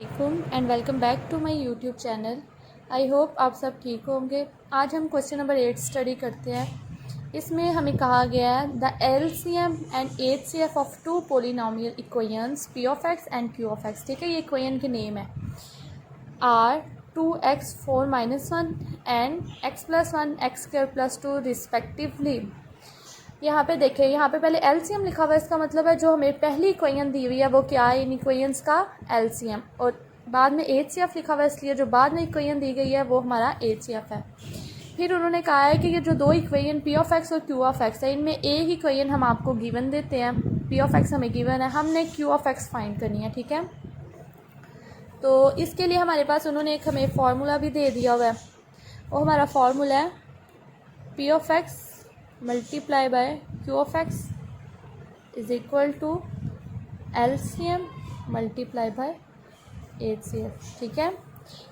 And welcome back to my YouTube channel. I hope आप सब ठीक होंगे। आज हम क्वेश्चन नंबर 8 स्टडी करते हैं। इसमें हमें कहा गया है the LCM and HCF of two polynomial equations p of x and q of x. ठीक है, ये इक्वेशन के नेम है are 2x 4 - 1 and x + 1 x² + 2 respectively. यहाँ पे देखें, यहाँ पे पहले एलसीएम लिखा हुआ है, इसका मतलब है जो हमें पहली इक्वेशन दी हुई है वो क्या है, इन इक्वेशंस का एलसीएम। और बाद में एचसीएफ लिखा हुआ है, इसलिए जो बाद में इक्वेशन दी गई है वो हमारा एचसीएफ है। फिर उन्होंने कहा है कि ये जो दो इक्वेशन पी ऑफ एक्स और क्यू ऑफ एक्स है, इनमें एक इक्वेशन हम आपको गिवन देते हैं, पी ऑफ एक्स हमें गिवन है, हमने क्यू ऑफ एक्स फाइंड करनी है। ठीक है, तो इसके लिए हमारे पास उन्होंने एक हमें फार्मूला भी दे दिया हुआ है। वो हमारा फार्मूला है p of x multiply by q of x is equal to LCM multiply by HCF. ठीक है,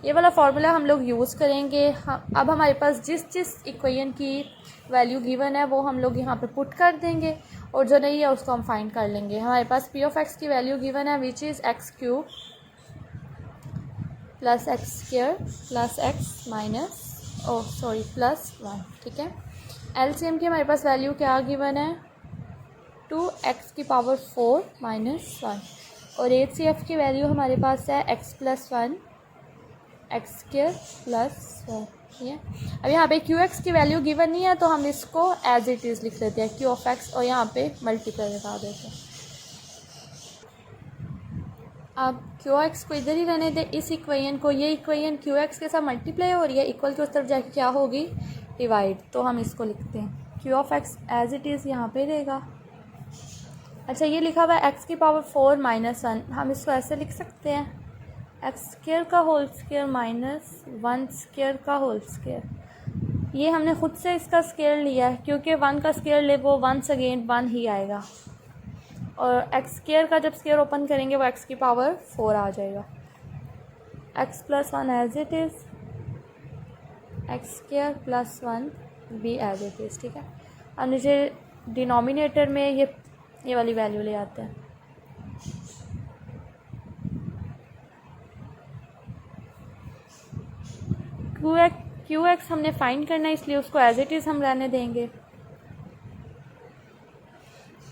ये वाला फार्मूला हम लोग यूज़ करेंगे। अब हमारे पास जिस इक्वेशन की वैल्यू गिवन है वो हम लोग यहाँ पे पुट कर देंगे और जो नहीं है उसको हम फाइंड कर लेंगे। हमारे पास पी ऑफ एक्स की वैल्यू गिवन है which is x³ + x² + x + 1। ठीक है, एलसीएम की हमारे पास वैल्यू क्या गिवन है 2x⁴ - 1 और एचसीएफ की वैल्यू हमारे पास है x + 1 x² + 1। ठीक है, अब यहाँ पे क्यू एक्स की वैल्यू गिवन नहीं है तो हम इसको एज इट इज़ लिख लेते हैं क्यू ऑफ एक्स और यहाँ पे मल्टीप्लाई लगा देते हैं। अब क्यू एक्स को इधर ही रहने दें, इस इक्वेशन को, ये इक्वेशन क्यू एक्स के साथ मल्टीप्लाई हो रही है, इक्वल की उस तरफ जाके क्या होगी डिवाइड, तो हम इसको लिखते हैं q of x as it is यहाँ पे रहेगा। अच्छा, ये लिखा हुआ है x⁴ - 1, हम इसको ऐसे लिख सकते हैं x² का होल स्क्वायर - 1² का होल स्क्वायर। ये हमने खुद से इसका स्क्वायर लिया है क्योंकि 1 का स्क्वायर ले वो वंस अगेन 1 ही आएगा और x² का जब स्क्वायर ओपन करेंगे वो x⁴ आ जाएगा। x + 1 as it is, x² + 1 भी एज इट इज़। ठीक है, अब नीचे डिनोमिनेटर में ये वाली वैल्यू ले आते हैं। क्यू एक्स हमने फाइंड करना है इसलिए उसको एज इट इज़ हम रहने देंगे।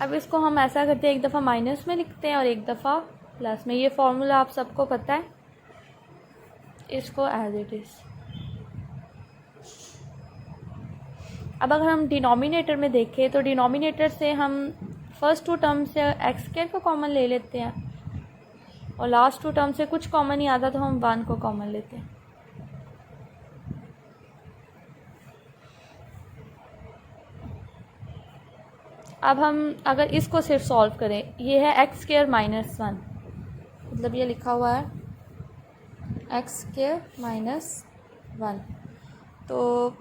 अब इसको हम ऐसा करते हैं, एक दफ़ा माइनस में लिखते हैं और एक दफ़ा प्लस में। ये फॉर्मूला आप सबको पता है, इसको एज इट इज़। अब अगर हम डिनोमिनेटर में देखें तो डिनोमिनेटर से हम फर्स्ट 2 टर्म से x² को कॉमन ले लेते हैं और लास्ट 2 टर्म से कुछ कॉमन नहीं आता तो हम 1 को कॉमन लेते हैं। अब हम अगर इसको सिर्फ सॉल्व करें, ये है x² - 1, मतलब ये लिखा हुआ है x² - 1, तो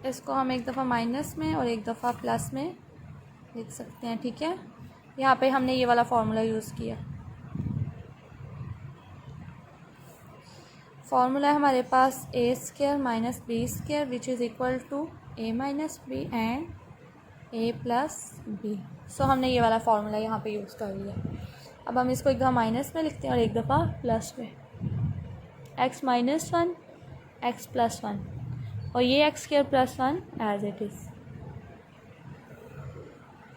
इसको हम एक दफ़ा माइनस में और एक दफ़ा प्लस में लिख सकते हैं। ठीक है, यहाँ पे हमने ये वाला फार्मूला यूज़ किया। फार्मूला है हमारे पास a² - b² which is equal to a - b and a + b। So हमने ये वाला फार्मूला यहाँ पे यूज़ कर लिया। अब हम इसको एक दफ़ा माइनस में लिखते हैं और एक दफ़ा प्लस में, x - 1 x + 1 और ये x² + 1 एज इट इज़।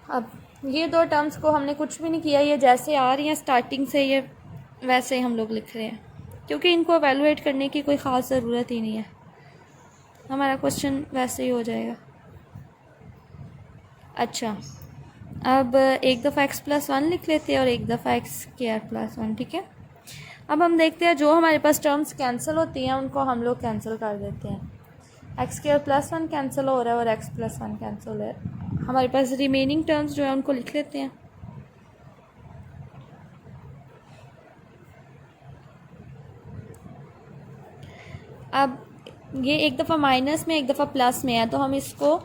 अब ये दो टर्म्स को हमने कुछ भी नहीं किया, ये जैसे आ रही हैं स्टार्टिंग से ये वैसे ही हम लोग लिख रहे हैं क्योंकि इनको एवेलुएट करने की कोई ख़ास ज़रूरत ही नहीं है, हमारा क्वेश्चन वैसे ही हो जाएगा। अच्छा, अब एक दफ़ा x + 1 लिख लेते हैं और एक दफ़ा x² + 1। ठीक है, अब हम देखते हैं जो हमारे पास टर्म्स कैंसिल होती हैं उनको हम लोग कैंसिल कर देते हैं। x² + 1 कैंसिल हो रहा है और x + 1 कैंसिल हो रहा है। हमारे पास रिमेनिंग टर्म्स जो है उनको लिख लेते हैं। अब ये एक दफ़ा माइनस में एक दफ़ा प्लस में है तो हम इसको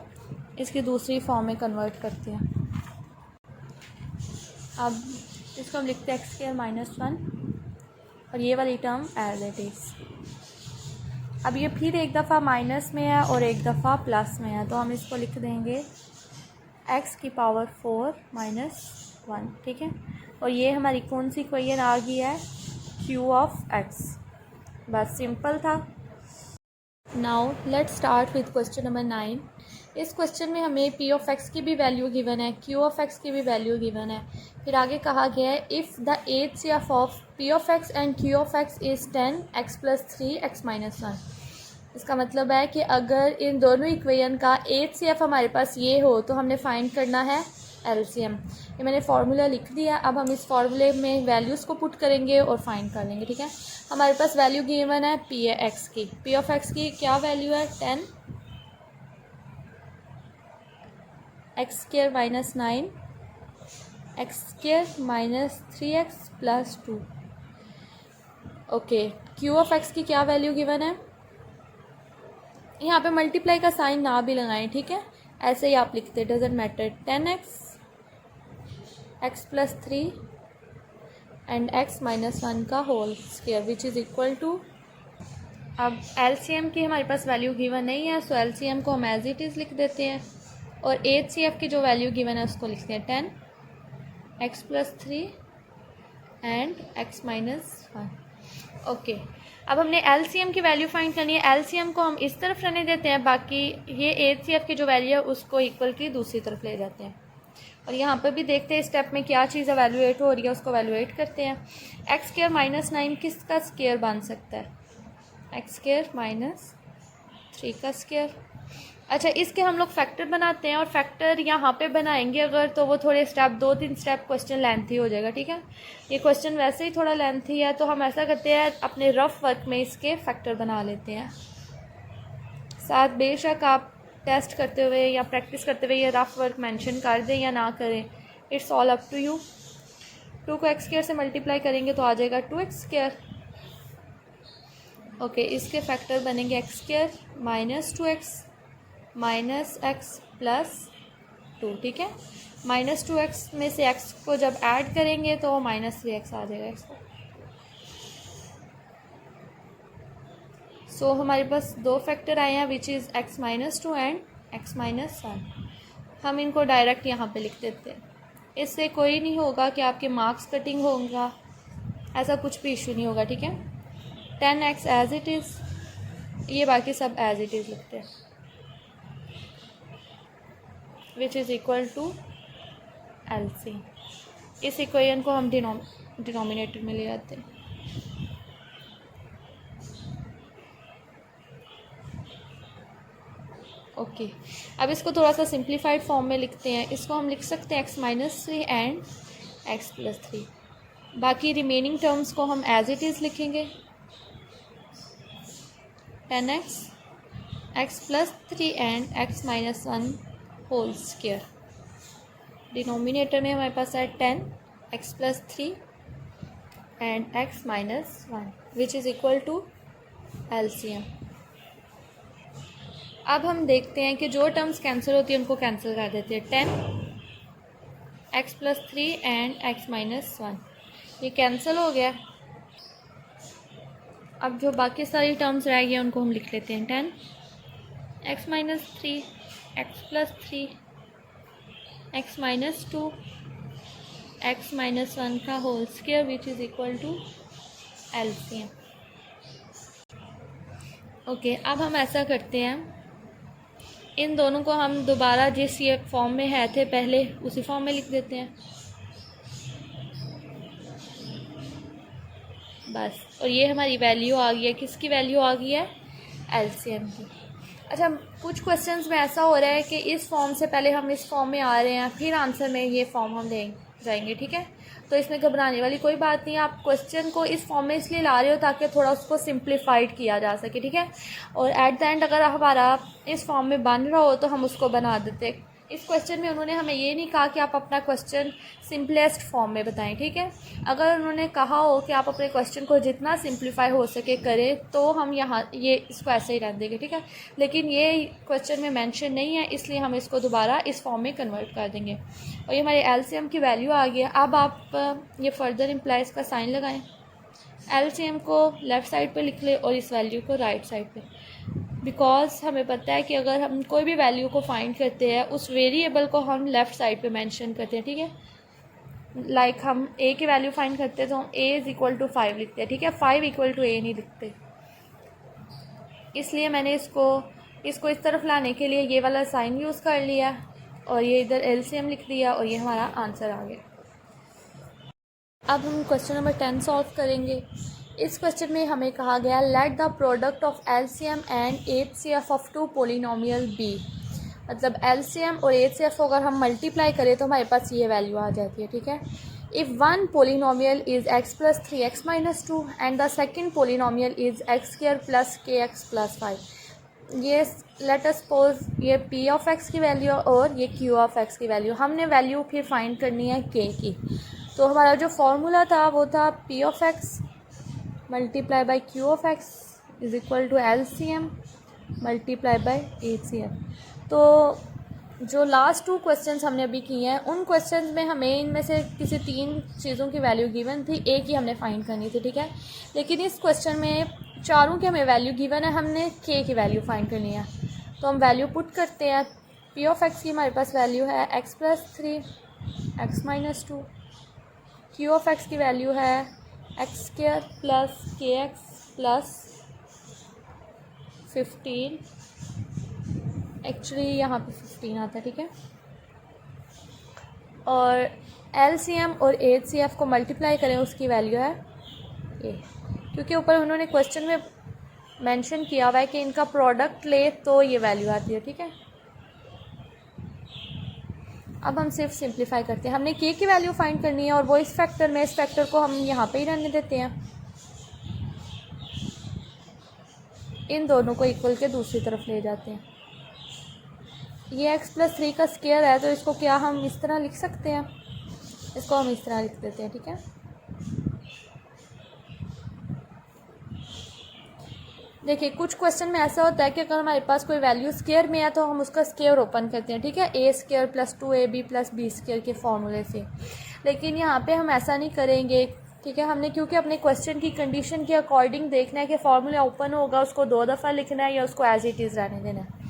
इसकी दूसरी फॉर्म में कन्वर्ट करते हैं। अब इसको हम लिखते हैं x² - 1 और ये वाली टर्म एज इट इज़। अब ये फिर एक दफ़ा माइनस में है और एक दफ़ा प्लस में है तो हम इसको लिख देंगे x⁴ - 1। ठीक है, और ये हमारी कौन सी इक्वेशन आ गई है, क्यू ऑफ एक्स। बस सिंपल था। Now let's start with question number 9। इस क्वेश्चन में हमें पी ऑफ एक्स की भी वैल्यू गिवन है, क्यू ऑफ एक्स की भी वैल्यू गिवन है। फिर आगे कहा गया है if the HCF of P of x and q of x is 10 x + 3 x - 1। इसका मतलब है कि अगर इन दोनों इक्वेशन का HCF हमारे पास ये हो तो हमने फाइंड करना है LCM। ये मैंने फार्मूला लिख दिया। अब हम इस फार्मूले में वैल्यूज़ को पुट करेंगे और फाइंड कर लेंगे। ठीक है, हमारे पास वैल्यू गिवन है पी एक्स की। पी ऑफ एक्स की क्या वैल्यू है, 10 x² - 9 x² - 3x + 2। Okay, Q of x की क्या वैल्यू गिवन है। यहाँ पे मल्टीप्लाई का साइन ना भी लगाएं, ठीक है, ऐसे ही आप लिखते, doesn't matter. 10x x + 3 and x - 1 का whole square which is equal to. अब LCM की हमारे पास वैल्यू गिवन नहीं है, सो LCM को हम एज इट इज़ लिख देते हैं और HCF की जो वैल्यू गिवन है उसको लिखते हैं 10 x + 3 एंड x - 1। ओके, अब हमने LCM की वैल्यू फाइंड करनी है। LCM को हम इस तरफ रहने देते हैं, बाकी ये HCF की जो वैल्यू है उसको इक्वल की दूसरी तरफ ले जाते हैं। और यहाँ पर भी देखते हैं स्टेप में क्या चीज़ एवेलुएट हो रही है, उसको एवेलुएट करते हैं। x² - 9 किसका स्क्वायर बन सकता है, x² - 3 का स्क्वायर। अच्छा, इसके हम लोग फैक्टर बनाते हैं और फैक्टर यहाँ पे बनाएंगे अगर, तो वो थोड़े स्टेप 2-3 स्टेप क्वेश्चन लेंथी हो जाएगा। ठीक है, ये क्वेश्चन वैसे ही थोड़ा लेंथी है, तो हम ऐसा करते हैं अपने रफ वर्क में इसके फैक्टर बना लेते हैं। साथ बेशक आप टेस्ट करते हुए या प्रैक्टिस करते हुए ये रफ वर्क मेंशन कर दें या ना करें, it's all up to you. 2 को x² से मल्टीप्लाई करेंगे तो आ जाएगा 2x²। ओके, इसके फैक्टर बनेंगे x² - 2x - x + 2। ठीक है, -2x में से x को जब ऐड करेंगे तो -3x आ जाएगा इसको। सो हमारे पास 2 फैक्टर आए हैं which is x - 2 and x - 1। हम इनको डायरेक्ट यहाँ पे लिख देते हैं। इससे कोई नहीं होगा कि आपके मार्क्स कटिंग होगा, ऐसा कुछ भी इशू नहीं होगा। ठीक है, 10x एज इट इज़, ये बाकी सब एज इट इज़ लिखते हैं which is equal to LC। इस इक्वेशन को हम डिनोमिनेटर में ले आते हैं। ओके, अब इसको थोड़ा सा सिंप्लीफाइड फॉर्म में लिखते हैं। इसको हम लिख सकते हैं x - 3 एंड x + 3। बाकी रिमेनिंग टर्म्स को हम एज इट इज़ लिखेंगे, 10x x + 3 and x - 1 whole square. Denominator में हमारे पास है 10 x + 3 and x - 1 which is equal to LCM। अब हम देखते हैं कि जो टर्म्स कैंसिल होती हैं उनको कैंसिल कर देते हैं। 10 x + 3 एंड x - 1 ये कैंसिल हो गया। अब जो बाकी सारी टर्म्स रह गई उनको हम लिख लेते हैं 10 x - 3 x + 3 x - 2 x - 1 का whole square which is equal to LCM। ओके, अब हम ऐसा करते हैं, इन दोनों को हम दोबारा जिस ये फॉर्म में है थे पहले उसी फॉर्म में लिख देते हैं बस। और ये हमारी वैल्यू आ गई है, किसकी वैल्यू आ गई है, LCM की। अच्छा, कुछ क्वेश्चंस में ऐसा हो रहा है कि इस फॉर्म से पहले हम इस फॉर्म में आ रहे हैं, फिर आंसर में ये फॉर्म हम दें जाएंगे। ठीक है, तो इसमें घबराने वाली कोई बात नहीं है। आप क्वेश्चन को इस फॉर्म में इसलिए ला रहे हो ताकि थोड़ा उसको सिंप्लीफाइड किया जा सके। ठीक है, और एट द एंड अगर हमारा इस फॉर्म में बन रहा हो तो हम उसको बना देते। इस क्वेश्चन में उन्होंने हमें ये नहीं कहा कि आप अपना क्वेश्चन सिंपलेस्ट फॉर्म में बताएं। ठीक है, अगर उन्होंने कहा हो कि आप अपने क्वेश्चन को जितना सिंप्लीफाई हो सके करें तो हम यहाँ ये इसको ऐसे ही रहने देंगे। ठीक है, लेकिन ये क्वेश्चन में मेंशन नहीं है इसलिए हम इसको दोबारा इस फॉर्म में कन्वर्ट कर देंगे। और ये हमारे LCM की वैल्यू आ गई है। अब आप ये फर्दर इम्प्लाइज का साइन लगाएं, LCM को लेफ़्ट साइड पे लिख ले और इस वैल्यू को राइट साइड पे, बिकॉज हमें पता है कि अगर हम कोई भी वैल्यू को फाइंड करते हैं उस वेरिएबल को हम लेफ़्ट साइड पे मेंशन करते हैं। ठीक है, लाइक हम ए की वैल्यू फाइंड करते हैं तो हम ए इज़ इक्वल टू 5 लिखते हैं, ठीक है, 5 इक्वल टू ए नहीं लिखते। इसलिए मैंने इसको इस तरफ लाने के लिए ये वाला साइन यूज़ कर लिया और ये इधर एलसीएम लिख दिया और ये हमारा आंसर आ गया। अब हम क्वेश्चन नंबर 10 सॉल्व करेंगे। इस क्वेश्चन में हमें कहा गया let the product of LCM and HCF of two polynomial be. मतलब एलसीएम और एचसीएफ को अगर हम मल्टीप्लाई करें तो हमारे पास ये वैल्यू आ जाती है, ठीक है। If one polynomial is x plus 3x minus 2 and the second polynomial is x square plus के एक्स प्लस 5। ये लेट अस सपोज ये पी ऑफ एक्स की वैल्यू और ये क्यू ऑफ एक्स की वैल्यू, हमने वैल्यू फिर फाइंड करनी है के की। तो हमारा जो फॉर्मूला था वो था p of x multiply by q of x is equal to LCM multiply by HCF. तो जो लास्ट 2 क्वेश्चंस हमने अभी किए हैं उन क्वेश्चंस में हमें इनमें से किसी 3 चीज़ों की वैल्यू गिवन थी, एक ही हमने फाइंड करनी थी, ठीक है। लेकिन इस क्वेश्चन में चारों की हमें वैल्यू गिवन है, हमने के की वैल्यू फाइंड करनी है। तो हम वैल्यू पुट करते हैं। पी ऑफ एक्स की हमारे पास वैल्यू है x plus 3 x minus 2। Q of x की वैल्यू है एक्स स्क्वायर प्लस के एक्स प्लस 15। एक्चुअली यहाँ पे 15 आता है, ठीक है। और एलसीएम और एचसीएफ को मल्टीप्लाई करें उसकी वैल्यू है ए, क्योंकि ऊपर उन्होंने क्वेश्चन में मेंशन किया हुआ है कि इनका प्रोडक्ट ले तो ये वैल्यू आती है, ठीक है। अब हम सिर्फ सिंप्लीफाई करते हैं। हमने के की वैल्यू फाइंड करनी है और वो इस फैक्टर में, इस फैक्टर को हम यहाँ पे ही रहने देते हैं, इन दोनों को इक्वल के दूसरी तरफ ले जाते हैं। ये x प्लस 3 का स्क्वायर है तो इसको क्या हम इस तरह लिख सकते हैं, इसको हम इस तरह लिख देते हैं, ठीक है। देखिए कुछ क्वेश्चन में ऐसा होता है कि अगर हमारे पास कोई वैल्यू स्क्वायर में है तो हम उसका स्क्वायर ओपन करते हैं, ठीक है, a square plus 2ab plus b square के फॉर्मूले से। लेकिन यहाँ पे हम ऐसा नहीं करेंगे, ठीक है। हमने क्योंकि अपने क्वेश्चन की कंडीशन के अकॉर्डिंग देखना है कि फॉर्मूला ओपन होगा उसको 2 दफ़ा लिखना है या उसको एज इट इज़ रहने देना है।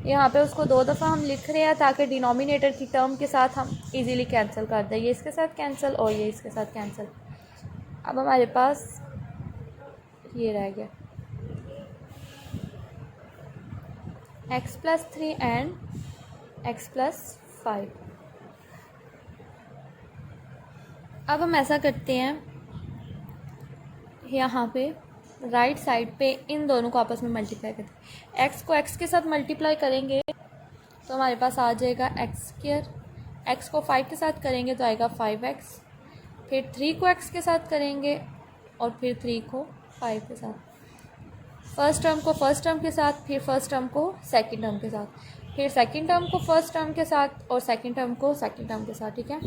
यहाँ पे उसको 2 दफ़ा हम लिख रहे हैं ताकि डिनोमिनेटर की टर्म के साथ हम इजीली कैंसिल कर दें, ये इसके साथ कैंसिल और ये इसके साथ कैंसिल। अब हमारे पास ये रह गया x plus 3 and x plus 5। अब हम ऐसा करते हैं, यहाँ पे राइट साइड पे इन दोनों को आपस में मल्टीप्लाई करते हैं। x को x के साथ मल्टीप्लाई करेंगे तो हमारे पास आ जाएगा एक्स स्क्वायर, x को 5 के साथ करेंगे तो आएगा 5x, फिर 3 को x के साथ करेंगे और फिर 3 को 5 के साथ। फर्स्ट टर्म को फर्स्ट टर्म के साथ, फिर फर्स्ट टर्म को सेकंड टर्म के साथ, फिर सेकंड टर्म को फर्स्ट टर्म के साथ और सेकंड टर्म को सेकंड टर्म के साथ, ठीक है।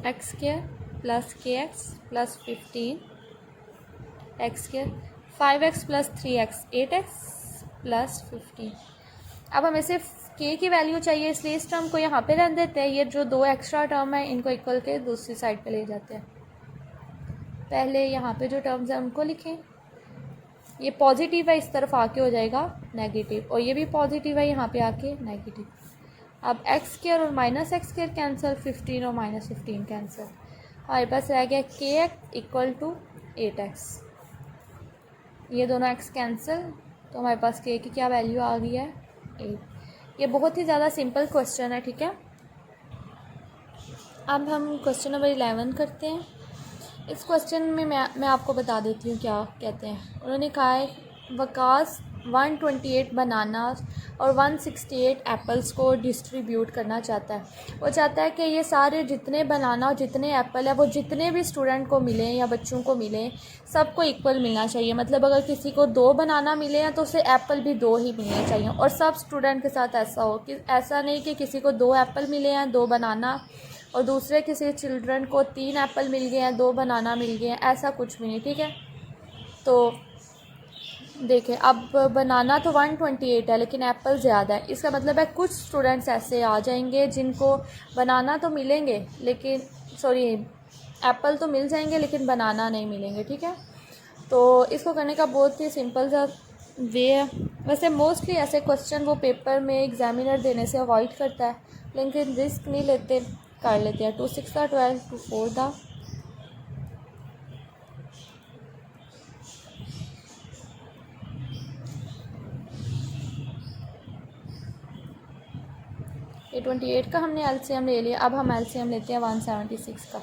एक्स स्क्वायर प्लस के x plus 15 x square 5x plus 3x 8x plus 15। अब हमें सिर्फ के की वैल्यू चाहिए इसलिए इस टर्म को यहाँ पे रख देते हैं। ये जो 2 एक्स्ट्रा टर्म है इनको इक्वल के दूसरी साइड पे ले जाते हैं। पहले यहाँ पे जो टर्म्स हैं उनको लिखें, ये पॉजिटिव है इस तरफ आके हो जाएगा नेगेटिव और ये भी पॉजिटिव है यहाँ पे आके नेगेटिव। अब एक्स स्क्वायर और माइनस एक्स स्क्वायर कैंसिल, 15 और माइनस 15 कैंसिल, हमारे पास रह गया के एक्स इक्वल टू 8x। ये दोनों x कैंसिल तो हमारे पास के की क्या वैल्यू आ गई है 8। ये बहुत ही ज़्यादा सिंपल क्वेश्चन है, ठीक है। अब हम क्वेश्चन नंबर 11 करते हैं। इस क्वेश्चन में मैं आपको बता देती हूँ क्या कहते हैं। उन्होंने कहा है वकास 128 बनानास और 168 एप्पल्स को डिस्ट्रीब्यूट करना चाहता है। वो चाहता है कि ये सारे जितने बनाना और जितने एप्पल है वो जितने भी स्टूडेंट को मिलें या बच्चों को मिलें सबको इक्वल मिलना चाहिए। मतलब अगर किसी को 2 बनाना मिले हैं तो उसे एप्पल भी 2 ही मिलने चाहिए और सब स्टूडेंट के साथ ऐसा हो कि ऐसा नहीं कि किसी को 2 एप्पल मिले हैं 2 बनाना और दूसरे किसी चिल्ड्रन को 3 एप्पल मिल गए हैं 2 बनाना मिल गए हैं, ऐसा कुछ भी नहीं, ठीक है। तो देखिए अब बनाना तो 128 है लेकिन एप्पल ज़्यादा है, इसका मतलब है कुछ स्टूडेंट्स ऐसे आ जाएंगे जिनको बनाना तो मिलेंगे लेकिन एप्पल तो मिल जाएंगे लेकिन बनाना नहीं मिलेंगे, ठीक है। तो इसको करने का बहुत ही सिंपल सा वे है। वैसे मोस्टली ऐसे क्वेश्चन वो पेपर में एग्जामिनर देने से अवॉइड करता है लेकिन रिस्क नहीं लेते, कर लेते हैं। 2 6 12, 2 4 दा, ये 28 का हमने एलसीएम ले लिया। अब हम एलसीएम लेते हैं 176 का।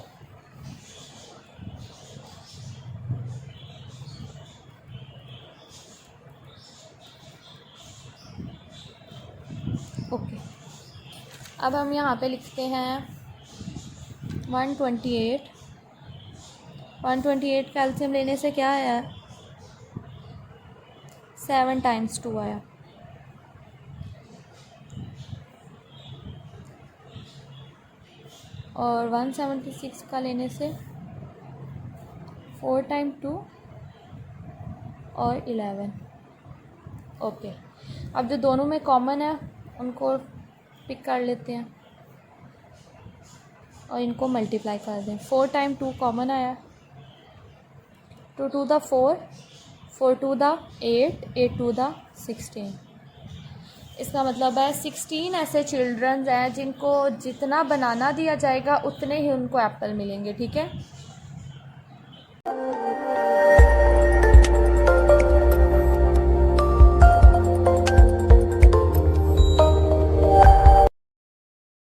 ओके, अब हम यहाँ पे लिखते हैं 128। 128 का एलसीएम लेने से क्या आया, 7 टाइम्स 2 आया। और 176 का लेने से 4 टाइम 2 और 11। ओके, अब जो दोनों में कॉमन है उनको पिक कर लेते हैं और इनको मल्टीप्लाई कर दें। 4 टाइम 2 कॉमन आया, 2 2 दा 4, 4 2 दा 8, 8 2 दा 16। इसका मतलब है 16 ऐसे चिल्ड्रंस हैं जिनको जितना बनाना दिया जाएगा उतने ही उनको एप्पल मिलेंगे। ठीक है,